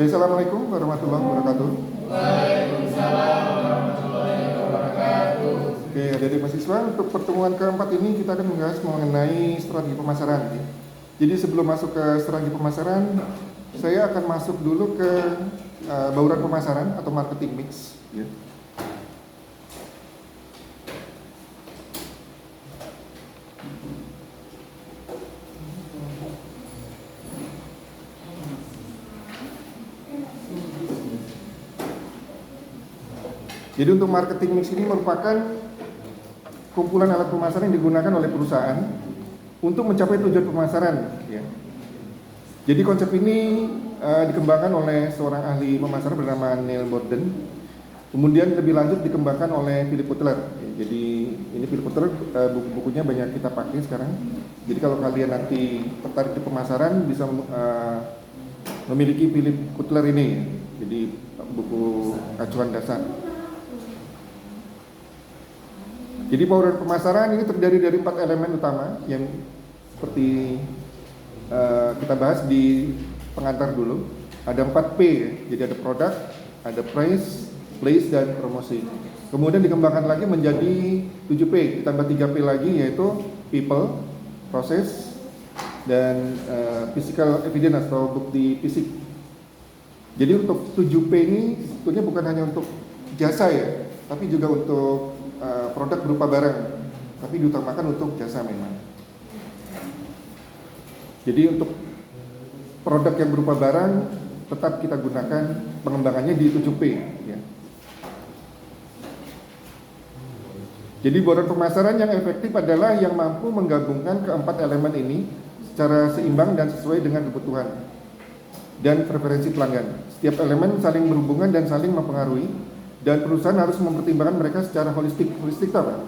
Oke, assalamualaikum warahmatullahi wabarakatuh. Waalaikumsalam warahmatullahi wabarakatuh. Oke, adik-adik mahasiswa, untuk pertemuan keempat ini kita akan membahas mengenai strategi pemasaran. Jadi sebelum masuk ke strategi pemasaran, saya akan masuk dulu ke bauran pemasaran atau marketing mix. Jadi untuk marketing mix ini merupakan kumpulan alat pemasaran yang digunakan oleh perusahaan untuk mencapai tujuan pemasaran. Jadi konsep ini dikembangkan oleh seorang ahli pemasaran bernama Neil Borden. Kemudian lebih lanjut dikembangkan oleh Philip Kotler. Jadi ini Philip Kotler, buku-bukunya banyak kita pakai sekarang. Jadi kalau kalian nanti tertarik di pemasaran bisa memiliki Philip Kotler ini. Jadi buku acuan dasar. Jadi bauran pemasaran ini terdiri dari 4 elemen utama yang seperti kita bahas di pengantar dulu. Ada 4P, jadi ada produk, ada price, place, dan promosi. Kemudian dikembangkan lagi menjadi 7P, ditambah 3P lagi yaitu people, process, dan physical evidence atau bukti fisik. Jadi untuk 7P ini sebetulnya bukan hanya untuk jasa ya, tapi juga untuk produk berupa barang, tapi diutamakan untuk jasa memang. Jadi untuk produk yang berupa barang tetap kita gunakan pengembangannya di 7P ya. Jadi bauran pemasaran yang efektif adalah yang mampu menggabungkan keempat elemen ini secara seimbang dan sesuai dengan kebutuhan dan preferensi pelanggan. Setiap elemen saling berhubungan dan saling mempengaruhi, dan perusahaan harus mempertimbangkan mereka secara holistik. Holistik apa?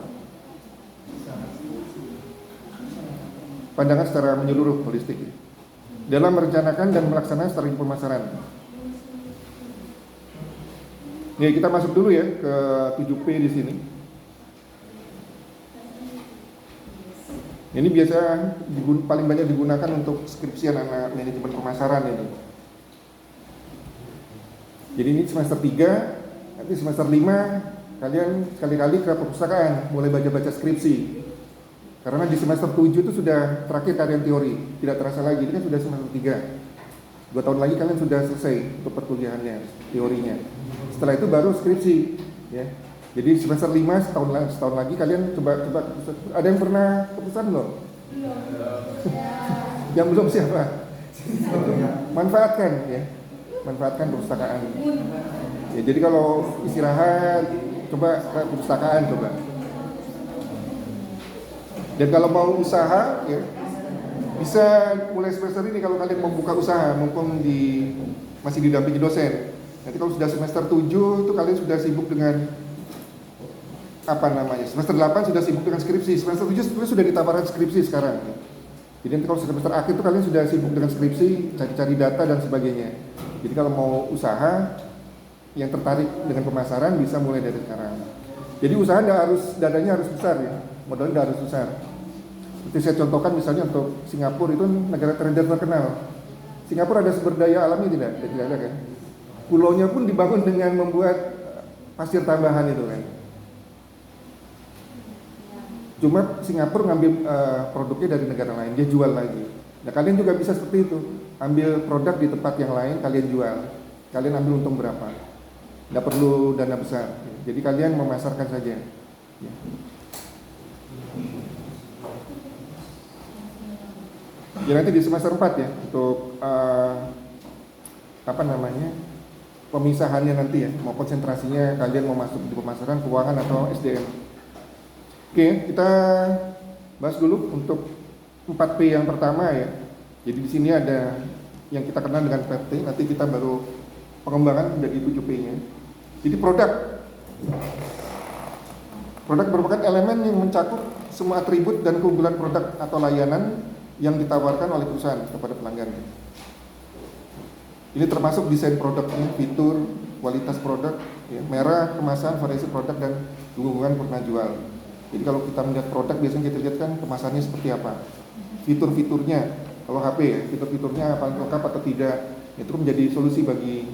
Pandangan secara menyeluruh, holistik dalam merencanakan dan melaksanakan strategi pemasaran. Nih kita masuk dulu ya ke 7P di sini. Ini biasa paling banyak digunakan untuk skripsian anak manajemen pemasaran ini. Jadi ini semester 3, nanti semester 5 kalian sekali-kali ke perpustakaan mulai baca-baca skripsi. Karena di semester 7 itu sudah terakhir kajian teori, tidak terasa lagi, ini kan sudah semester 3. 2 tahun lagi kalian sudah selesai untuk perkuliahannya, teorinya. Setelah itu baru skripsi ya. Jadi semester 5 setahun lagi kalian coba ada yang pernah perpustakaan belum? Yang belum siapa? Manfaatkan ya. Manfaatkan perpustakaan. Ya, jadi kalau istirahat coba ke perpustakaan coba. Dan kalau mau usaha ya, bisa mulai semester ini kalau kalian mau buka usaha mumpung masih didampingi dosen. Nanti kalau sudah semester 7 itu kalian sudah sibuk dengan semester 8 sudah sibuk dengan skripsi. Semester 7 sebenarnya sudah ditawarkan skripsi sekarang. Jadi nanti kalau semester akhir itu kalian sudah sibuk dengan skripsi, cari-cari data dan sebagainya. Jadi kalau mau usaha yang tertarik dengan pemasaran bisa mulai dari sekarang. Jadi usaha dananya harus besar ya, modalnya harus besar. Seperti saya contohkan misalnya untuk Singapura itu negara trader terkenal. Singapura ada sumber daya alamnya tidak ada kan? Pulaunya pun dibangun dengan membuat pasir tambahan itu kan. Cuma Singapura ngambil produknya dari negara lain, dia jual lagi. Nah kalian juga bisa seperti itu, ambil produk di tempat yang lain, kalian jual. Kalian ambil untung berapa? Tidak perlu dana besar. Jadi kalian memasarkan saja. Ya nanti di semester 4 ya untuk pemisahannya nanti ya, mau konsentrasinya kalian mau masuk di pemasaran, keuangan atau SDM. Oke, kita bahas dulu untuk 4P yang pertama ya. Jadi di sini ada yang kita kenal dengan PT, nanti kita baru pengembangan menjadi 7P-nya. Jadi produk merupakan elemen yang mencakup semua atribut dan keunggulan produk atau layanan yang ditawarkan oleh perusahaan kepada pelanggan. Ini termasuk desain produknya, fitur, kualitas produk, ya, merek, kemasan, variasi produk, dan hubungan pernah jual. Jadi kalau kita melihat produk biasanya kita lihat kan kemasannya seperti apa, fitur-fiturnya. Kalau HP ya, fitur-fiturnya paling lengkap atau tidak, Itu menjadi solusi bagi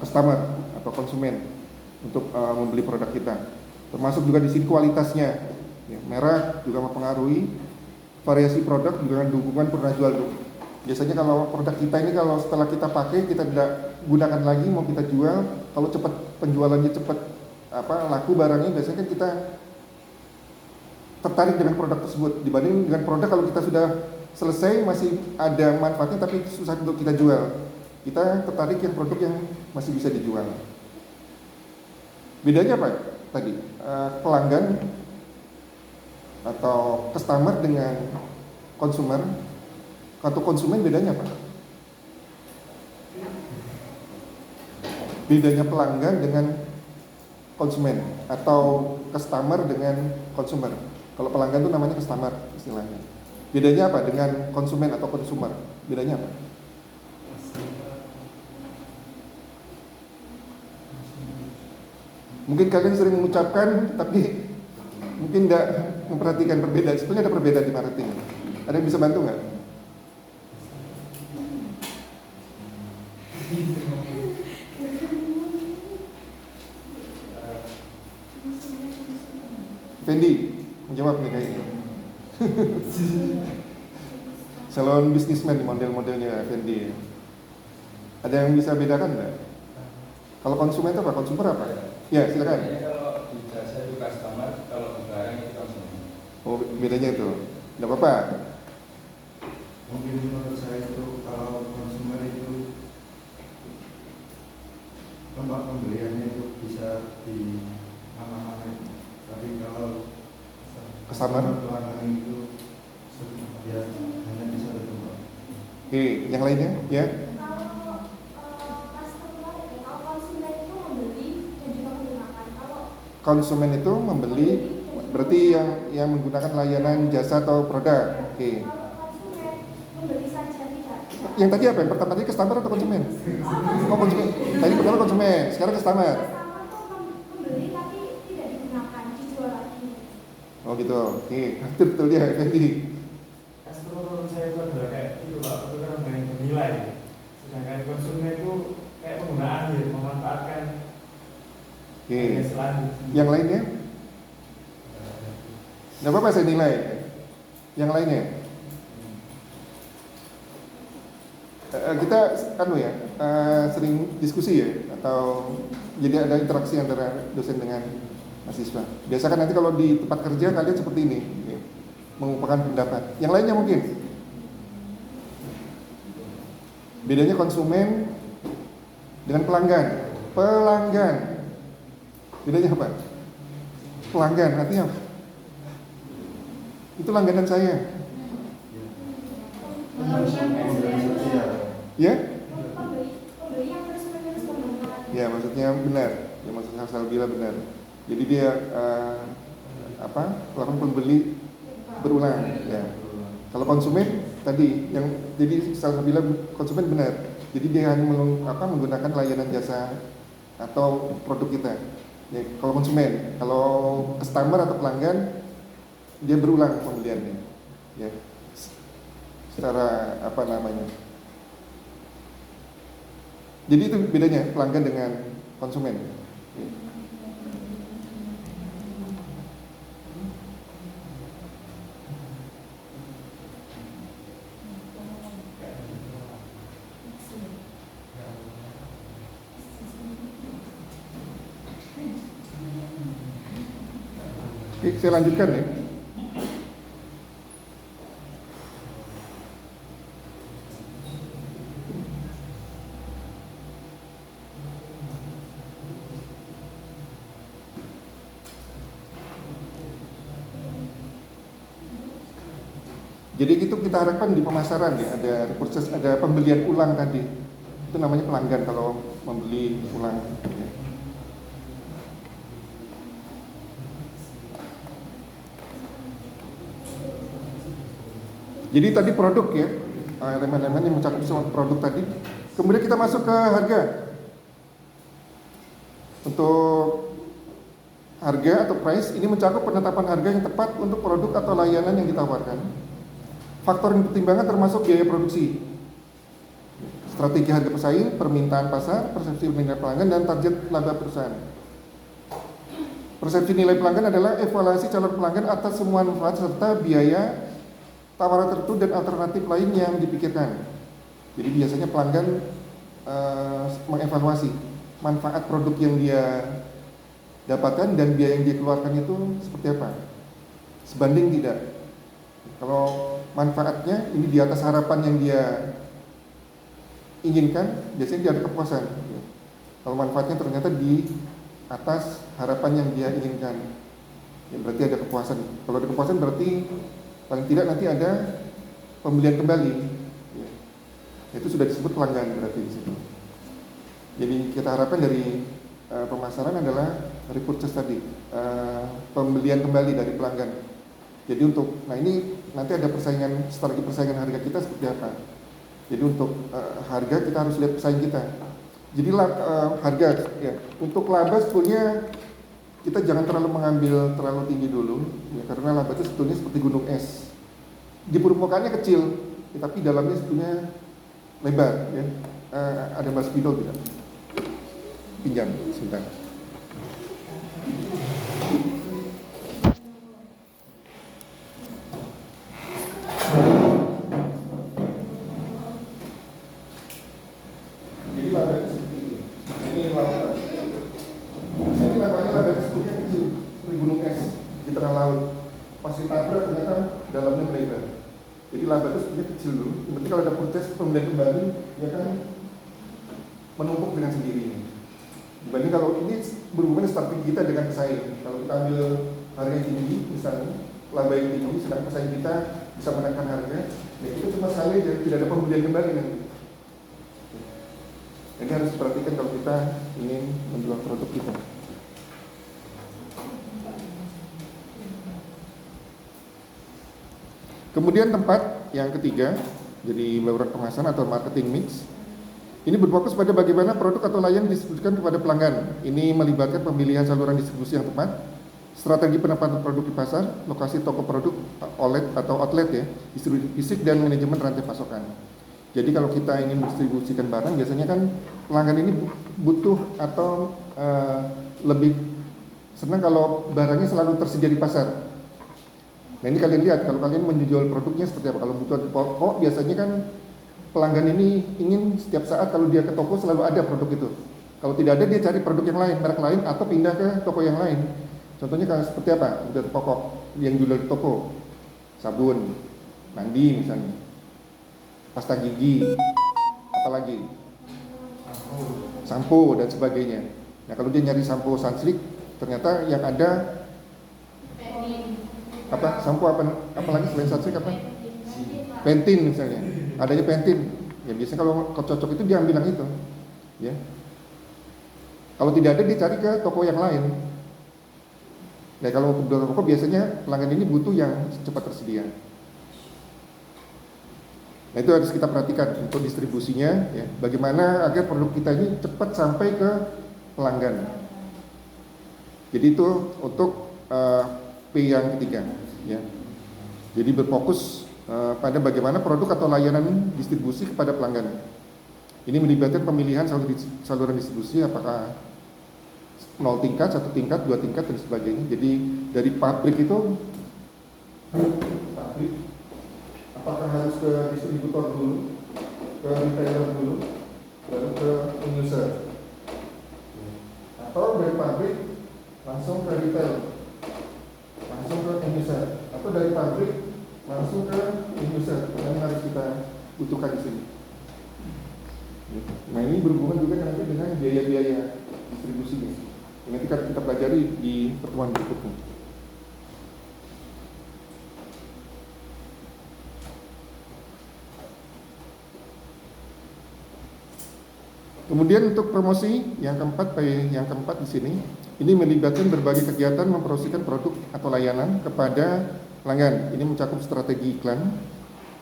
customer atau konsumen untuk membeli produk kita. Termasuk juga di sini kualitasnya. Ya, merek juga mempengaruhi, variasi produk juga dengan dukungan pernah jual dulu. Biasanya kalau produk kita ini kalau setelah kita pakai kita tidak gunakan lagi mau kita jual, kalau cepat penjualannya cepat laku barangnya, biasanya kan kita tertarik dengan produk tersebut dibanding dengan produk kalau kita sudah selesai masih ada manfaatnya tapi susah untuk kita jual. Kita tertarik yang produk yang masih bisa dijual. Bedanya apa tadi? Pelanggan atau customer dengan consumer atau konsumen bedanya apa? Bedanya pelanggan dengan konsumen atau customer dengan consumer. Kalau pelanggan itu namanya customer istilahnya. Bedanya apa dengan konsumen atau consumer? Bedanya apa? Mungkin kalian sering mengucapkan tapi mungkin tidak memperhatikan perbedaan. Sebenarnya ada perbedaan di marketing. Ada yang bisa bantu nggak? Fendi menjawab nih kayaknya. Salon bisnismen di model-modelnya Fendi. Ada yang bisa bedakan nggak? Kalau konsumen itu apa? Konsumer apa? Ya silakan. Kalau di jasa itu customer, kalau di barang itu konsumen. Oh bedanya itu. Tidak apa-apa. Mungkin menurut saya itu kalau konsumer itu tempat pembeliannya itu bisa di mana-mana. Tapi kalau Customer? pelanggan itu ya hanya bisa di tempat. Oke, yang lainnya ya. Konsumen itu membeli, berarti yang menggunakan layanan jasa atau produk. Oke. Yang tadi apa? Yang pertama tadi customer atau konsumen? Oh konsumen. Tadi pertama konsumen, sekarang customer. Oh gitu. Oke. Betul dia tadi. Customer saya itu adalah kayak itu Pak, itu kan yang bernilai. Sedangkan konsumen itu kayak penggunaan ya, memanfaatkan. Oke. Yang lainnya? Tidak apa-apa saya nilai. Yang lainnya? Kita sering diskusi ya, atau jadi ada interaksi antara dosen dengan mahasiswa. Biasa kan nanti kalau di tempat kerja kalian seperti ini, ya, mengumpulkan pendapat. Yang lainnya mungkin? Bedanya konsumen dengan pelanggan. Pelanggan. Bedanya apa? Pelanggan, artinya apa? Itu langganan saya. Ya? Ya, maksudnya benar. Ya, maksudnya Salbila benar. Jadi dia melakukan pembeli berulang. Ya. Kalau konsumen tadi yang jadi Salbila konsumen benar. Jadi dia hanya menggunakan layanan jasa atau produk kita. Ya, kalau konsumen, kalau customer atau pelanggan dia berulang pembeliannya, ya, secara Jadi itu bedanya pelanggan dengan konsumen. Ya. Oke, saya lanjutkan ya. Jadi itu kita harapkan di pemasaran ya, ada proses, ada pembelian ulang tadi. Itu namanya pelanggan kalau membeli ulang. Ya. Jadi tadi produk ya, elemen-elemen yang mencakup semua produk tadi. Kemudian kita masuk ke harga. Untuk harga atau price ini mencakup penetapan harga yang tepat untuk produk atau layanan yang ditawarkan. Faktor yang dipertimbangkan termasuk biaya produksi. strategi harga pesaing, permintaan pasar, persepsi nilai pelanggan, dan target laba perusahaan. Persepsi nilai pelanggan adalah evaluasi calon pelanggan atas semua manfaat serta biaya, tawaran tertentu dan alternatif lain yang dipikirkan. Jadi biasanya pelanggan mengevaluasi manfaat produk yang dia dapatkan dan biaya yang dia keluarkan itu seperti apa, sebanding tidak. Kalau manfaatnya ini di atas harapan yang dia inginkan, biasanya dia ada kepuasan. Kalau manfaatnya ternyata di atas harapan yang dia inginkan, ya berarti ada kepuasan. Kalau ada kepuasan berarti paling tidak nanti ada pembelian kembali, ya. Itu sudah disebut pelanggan berarti di situ. Jadi kita harapkan dari pemasaran adalah repurchase tadi, pembelian kembali dari pelanggan. Jadi untuk, nah ini nanti ada persaingan, strategi persaingan harga kita seperti apa. Jadi untuk harga kita harus lihat pesaing kita. Jadi harga ya, untuk laba sebetulnya kita jangan terlalu mengambil terlalu tinggi dulu, ya, karena laba itu sebetulnya seperti gunung es. Di permukaannya kecil, ya, tapi dalamnya sebetulnya lebar. Ya. Ada Mas Bidol tidak? Pinjam sebentar. Jadi laba itu seperti ini. Ini laba. Ini laba sebetulnya kecil, seperti gunung es di tengah laut. Pas ditabrak ternyata dalamnya melebar. Jadi laba itu sebetulnya kecil dulu. Berarti kalau ada proses pembelian kembali, ya kan menumpuk dengan sendirinya. Dibanding kalau ini berhubungan strategi kita dengan pesaing. Kalau kita ambil harga yang tinggi, misalnya laba yang tinggi, sedang pesaing kita bisa menekan harga, ya itu cuma sekali dan tidak ada pembelian kembali nanti. Ini harus diperhatikan kalau kita ingin menjual produk kita. Kemudian tempat yang ketiga, jadi bauran pemasaran atau marketing mix. Ini berfokus pada bagaimana produk atau layanan didistribusikan kepada pelanggan. Ini melibatkan pemilihan saluran distribusi yang tepat, strategi penempatan produk di pasar, lokasi toko produk, outlet ya, distribusi fisik dan manajemen rantai pasokan. Jadi kalau kita ingin mendistribusikan barang, biasanya kan pelanggan ini butuh atau lebih senang kalau barangnya selalu tersedia di pasar. Nah ini kalian lihat, kalau kalian menjual produknya seperti apa. Kalau butuh pokok, biasanya kan pelanggan ini ingin setiap saat kalau dia ke toko selalu ada produk itu. Kalau tidak ada, dia cari produk yang lain, merek lain, atau pindah ke toko yang lain. Contohnya kalau seperti apa? Kebutuhan pokok yang jual di toko, sabun, mandi misalnya, pasta gigi, apalagi sampo dan sebagainya. Nah kalau dia nyari sampo Sunsilk, ternyata yang ada apa? Sampo apa lagi selain Sunsilk apa? Pantene misalnya, adanya Pantene. Ya biasanya kalau cocok itu dia ambil yang itu, ya. Kalau tidak ada dia cari ke toko yang lain. Nah kalau kebutuhan pokok biasanya pelanggan ini butuh yang cepat tersedia. Nah itu harus kita perhatikan untuk distribusinya, ya. Bagaimana agar produk kita ini cepat sampai ke pelanggan. Jadi itu untuk P yang ketiga, ya. Jadi berfokus pada bagaimana produk atau layanan distribusi kepada pelanggan. Ini melibatkan pemilihan saluran distribusi, apakah 0 tingkat, 1 tingkat, 2 tingkat dan sebagainya. Jadi dari pabrik itu, apakah harus ke distributor dulu, ke retailer dulu, baru ke end user, atau dari pabrik langsung ke retail, langsung ke end user, atau dari pabrik langsung ke end user. Yang harus kita butuhkan di sini. Nah ini berhubungan juga nanti dengan biaya-biaya distribusinya. Nanti kita pelajari di pertemuan berikutnya. Kemudian untuk promosi yang keempat di sini, ini melibatkan berbagai kegiatan mempromosikan produk atau layanan kepada pelanggan. Ini mencakup strategi iklan,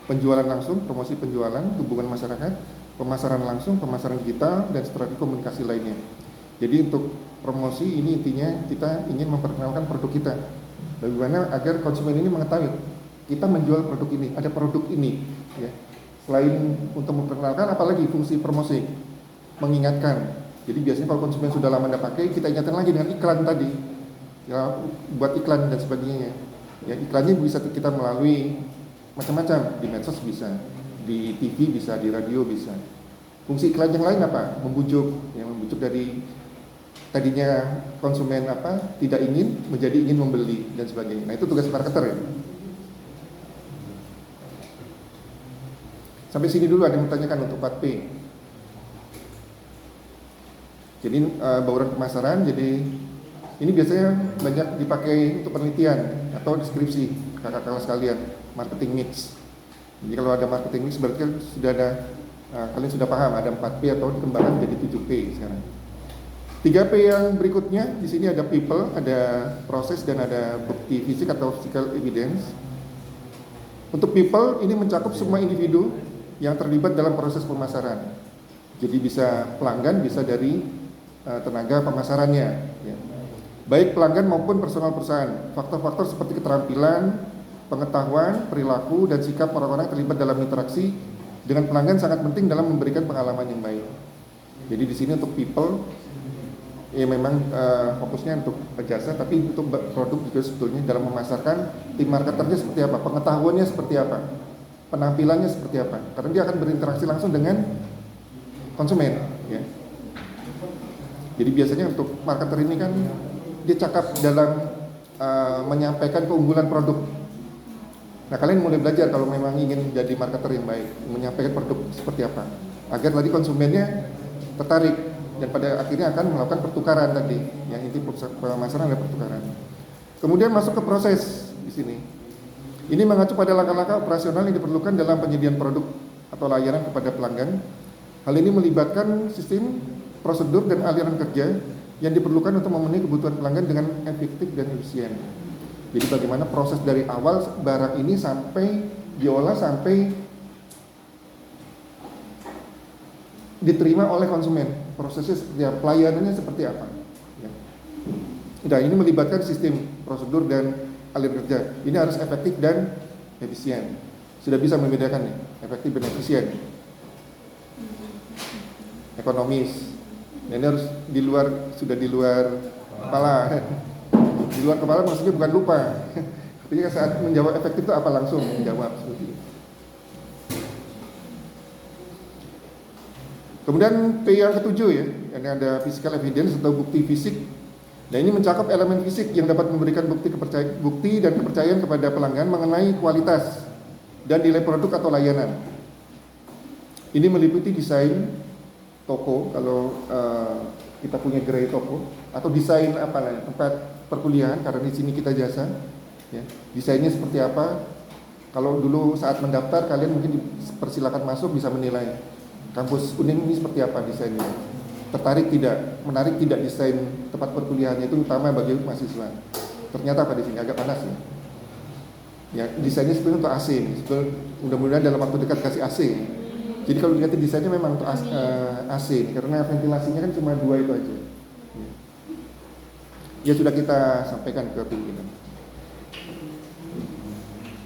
penjualan langsung, promosi penjualan, hubungan masyarakat, pemasaran langsung, pemasaran digital, dan strategi komunikasi lainnya. Jadi untuk promosi ini intinya kita ingin memperkenalkan produk kita. Bagaimana agar konsumen ini mengetahui kita menjual produk ini, ada produk ini, ya. Selain untuk memperkenalkan, apalagi fungsi promosi, mengingatkan. Jadi biasanya kalau konsumen sudah lama tidak pakai, kita ingatkan lagi dengan iklan tadi, ya, buat iklan dan sebagainya. Ya, iklannya bisa kita melalui macam-macam, di medsos bisa, di TV bisa, di radio bisa. Fungsi iklan yang lain apa? Membujuk, yang membujuk dari tadinya konsumen tidak ingin menjadi ingin membeli dan sebagainya. Nah, itu tugas marketer ya. Sampai sini dulu ada yang bertanyakan untuk 4P. Jadi bauran pemasaran, jadi ini biasanya banyak dipakai untuk penelitian atau deskripsi kakak-kakak sekalian, marketing mix. Jadi kalau ada marketing mix berarti kan sudah ada, kalian sudah paham ada 4P atau dikembangkan jadi 7P sekarang. 3P yang berikutnya di sini ada people, ada proses dan ada bukti fisik atau physical evidence. Untuk people ini mencakup semua individu yang terlibat dalam proses pemasaran. Jadi bisa pelanggan, bisa dari tenaga pemasarannya, ya. Baik pelanggan maupun personal perusahaan. Faktor-faktor seperti keterampilan, pengetahuan, perilaku, dan sikap orang-orang yang terlibat dalam interaksi dengan pelanggan sangat penting dalam memberikan pengalaman yang baik. Jadi di sini untuk people, ya memang fokusnya untuk jasa, tapi untuk produk juga sebetulnya dalam memasarkan, tim marketernya seperti apa, pengetahuannya seperti apa, penampilannya seperti apa, karena dia akan berinteraksi langsung dengan konsumen, ya. Jadi biasanya untuk marketer ini kan dia cakap dalam menyampaikan keunggulan produk. Nah, kalian mulai belajar kalau memang ingin jadi marketer yang baik, menyampaikan produk seperti apa, agar tadi konsumennya tertarik dan pada akhirnya akan melakukan pertukaran tadi, yang inti pemasaran adalah pertukaran. Kemudian masuk ke proses di sini. Ini mengacu pada langkah-langkah operasional yang diperlukan dalam penyediaan produk atau layanan kepada pelanggan. Hal ini melibatkan sistem, prosedur, dan aliran kerja yang diperlukan untuk memenuhi kebutuhan pelanggan dengan efektif dan efisien. Jadi bagaimana proses dari awal barang ini sampai diolah sampai diterima oleh konsumen. Prosesnya seperti apa, pelayanannya seperti apa. Ya. Nah, ini melibatkan sistem, prosedur, dan aliran kerja. Ini harus efektif dan efisien. Sudah bisa membedakan nih, efektif dan efisien. Ekonomis. Nah, ini harus sudah di luar kepala. Di luar kepala maksudnya bukan lupa. Tapi saat menjawab efektif itu apa langsung menjawab seperti itu. Kemudian P yang ketujuh ya, ini ada physical evidence atau bukti fisik. Nah, ini mencakup elemen fisik yang dapat memberikan bukti dan kepercayaan kepada pelanggan mengenai kualitas dan nilai produk atau layanan. Ini meliputi desain toko, kalau kita punya gerai toko, atau desain tempat perkuliahan, karena di sini kita jasa, ya. Desainnya seperti apa? Kalau dulu saat mendaftar kalian mungkin dipersilakan masuk, bisa menilai kampus Unin ini seperti apa desainnya. Tertarik tidak, menarik tidak desain tempat perkuliahannya, itu utama bagi mahasiswa. Ternyata apa di sini agak panas ya. Ya, desainnya sebenarnya untuk AC. Mudah-mudahan dalam waktu dekat kasih AC. Jadi kalau dilihat desainnya memang untuk AC, karena ventilasinya kan cuma 2 itu aja. Ya sudah kita sampaikan ke pimpinan.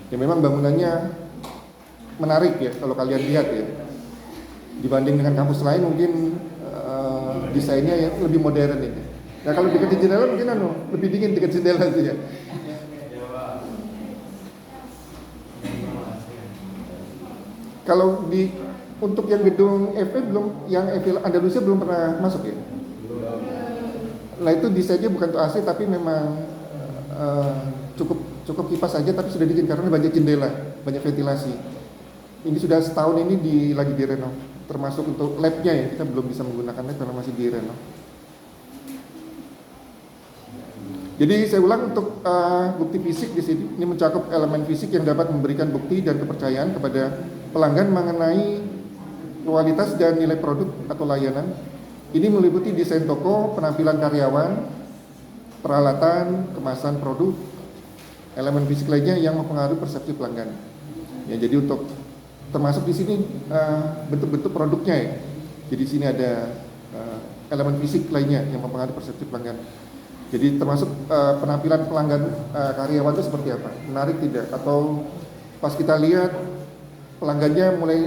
Ya memang bangunannya menarik ya kalau kalian lihat ya. Dibanding dengan kampus lain mungkin desainnya yang lebih modern ini. Nah kalau dekat jendela mungkin lebih dingin dekat jendela itu ya. Kalau untuk yang gedung FE belum, yang FE Andalusia belum pernah masuk ya. Nah itu desainnya bukan untuk AC tapi memang cukup kipas saja, tapi sudah dingin karena banyak jendela, banyak ventilasi. Ini sudah setahun ini lagi direnov, termasuk untuk labnya ya, kita belum bisa menggunakan lab karena masih direnov. Jadi saya ulang untuk bukti fisik di sini, ini mencakup elemen fisik yang dapat memberikan bukti dan kepercayaan kepada pelanggan mengenai kualitas dan nilai produk atau layanan. Ini meliputi desain toko, penampilan karyawan, peralatan, kemasan produk, elemen fisik lainnya yang mempengaruhi persepsi pelanggan. Ya, jadi untuk termasuk di sini bentuk-bentuk produknya ya. Jadi di sini ada elemen fisik lainnya yang mempengaruhi persepsi pelanggan. Jadi termasuk penampilan pelanggan karyawan itu seperti apa, menarik tidak, atau pas kita lihat pelanggannya mulai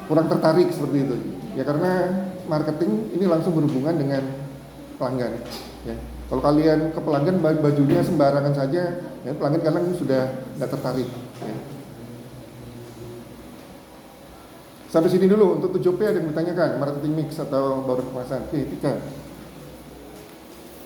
kurang tertarik seperti itu. Ya karena marketing ini langsung berhubungan dengan pelanggan. Ya. Kalau kalian ke pelanggan bajunya sembarangan saja, ya pelanggan kadang sudah nggak tertarik. Ya. Sampai sini dulu untuk 7P ada yang ditanyakan, marketing mix atau bauran pemasaran. Oke, Tika.